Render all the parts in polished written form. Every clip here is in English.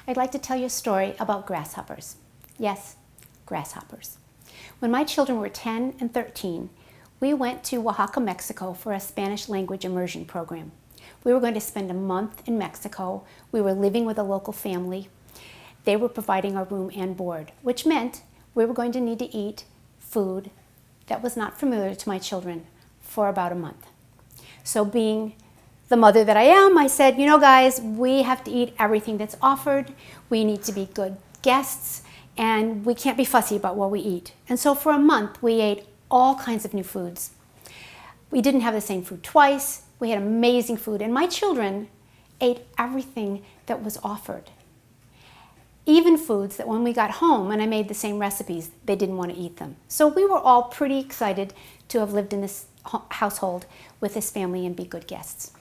I'd like to tell you a story about grasshoppers. Yes, grasshoppers. When my children were 10 and 13, we went to Oaxaca, Mexico for a Spanish language immersion program. We were going to spend a month in Mexico. We were living with a local family. They were providing our room and board, which meant we were going to need to eat food that was not familiar to my children for about a month. So being the mother that I am, I said, you know guys, we have to eat everything that's offered. We need to be good guests, and we can't be fussy about what we eat. And so for a month, we ate all kinds of new foods. We didn't have the same food twice. We had amazing food, and my children ate everything that was offered. Even foods that when we got home and I made the same recipes, they didn't want to eat them. So we were all pretty excited to have lived in this household with this family and be good guests.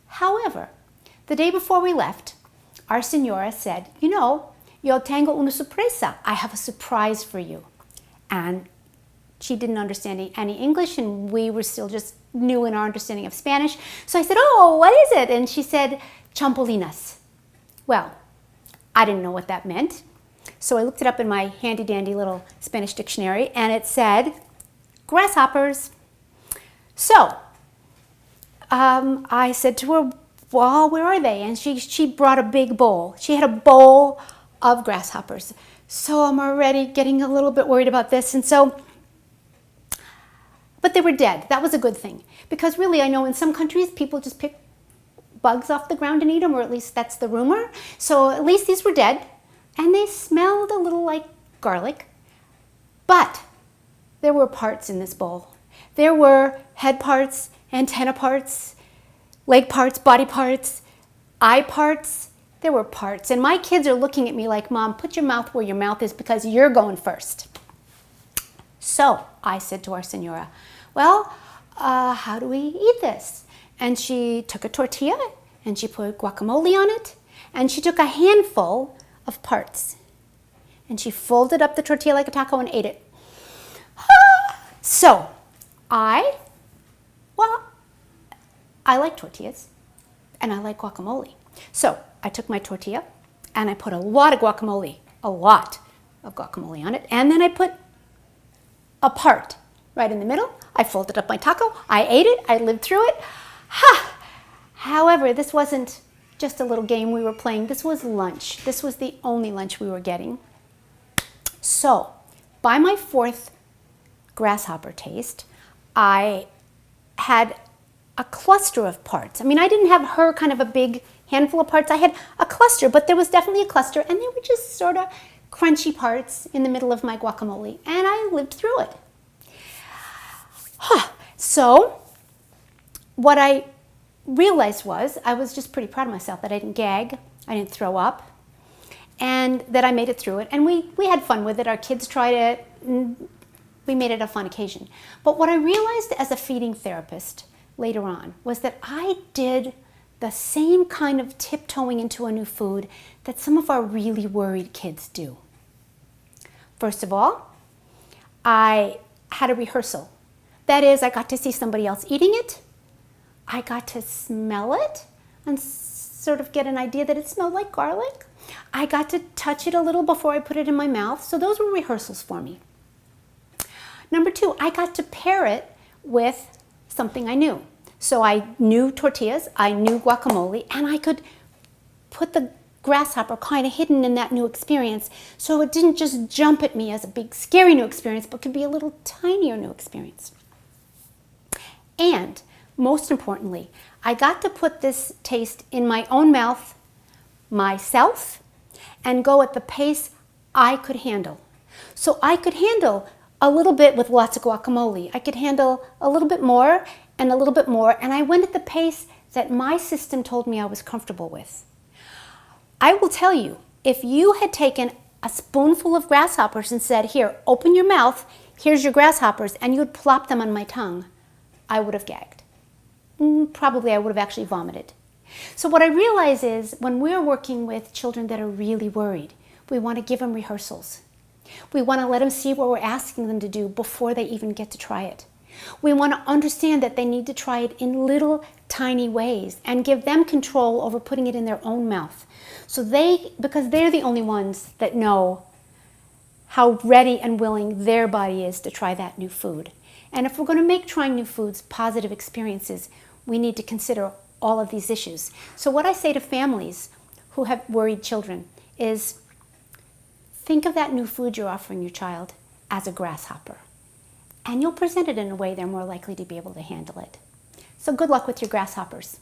However, the day before we left, our señora said, you know, yo tengo una sorpresa. I have a surprise for you. And she didn't understand any English, and we were still just new in our understanding of Spanish. So I said, oh, what is it? And she said, champolinas. Well, I didn't know what that meant. So I looked it up in my handy dandy little Spanish dictionary, and it said grasshoppers. So I said to her, well, where are they? And she brought a big bowl. She had a bowl of grasshoppers. So I'm already getting a little bit worried about this. And so, but they were dead. That was a good thing. Because really, I know in some countries, people just pick bugs off the ground and eat them, or at least that's the rumor. So at least these were dead. And they smelled a little like garlic. But there were parts in this bowl. There were head parts, antenna parts, leg parts, body parts, eye parts. There were parts. And my kids are looking at me like, Mom, put your mouth where your mouth is because you're going first. So I said to our señora, well, how do we eat this? And she took a tortilla and she put guacamole on it. And she took a handful of parts. And she folded up the tortilla like a taco and ate it. So I like tortillas and I like guacamole. So I took my tortilla and I put a lot of guacamole on it. And then I put a part right in the middle. I folded up my taco. I ate it. I lived through it. However, this wasn't just a little game we were playing. This was lunch. This was the only lunch we were getting. So by my fourth grasshopper taste, I had a cluster of parts. I mean, I didn't have her kind of a big handful of parts. I had a cluster, but there was definitely a cluster, and they were just sort of crunchy parts in the middle of my guacamole, and I lived through it. So what I realized was I was just pretty proud of myself that I didn't gag, I didn't throw up, and that I made it through it. And we had fun with it. Our kids tried it. And we made it a fun occasion. But what I realized as a feeding therapist later on was that I did the same kind of tiptoeing into a new food that some of our really worried kids do. First of all, I had a rehearsal. That is, I got to see somebody else eating it. I got to smell it and sort of get an idea that it smelled like garlic. I got to touch it a little before I put it in my mouth. So those were rehearsals for me. Number two, I got to pair it with something I knew. So I knew tortillas, I knew guacamole, and I could put the grasshopper kind of hidden in that new experience, so it didn't just jump at me as a big scary new experience, but could be a little tinier new experience. And most importantly, I got to put this taste in my own mouth myself and go at the pace I could handle. So I could handle a little bit with lots of guacamole. I could handle a little bit more and a little bit more, and I went at the pace that my system told me I was comfortable with. I will tell you, if you had taken a spoonful of grasshoppers and said, here, open your mouth, here's your grasshoppers, and you would plop them on my tongue, I would have gagged. Probably I would have actually vomited. So what I realize is when we're working with children that are really worried, we want to give them rehearsals. We want to let them see what we're asking them to do before they even get to try it. We want to understand that they need to try it in little tiny ways and give them control over putting it in their own mouth. So because they're the only ones that know how ready and willing their body is to try that new food. And if we're going to make trying new foods positive experiences, we need to consider all of these issues. So what I say to families who have worried children is, think of that new food you're offering your child as a grasshopper, and you'll present it in a way they're more likely to be able to handle it. So good luck with your grasshoppers.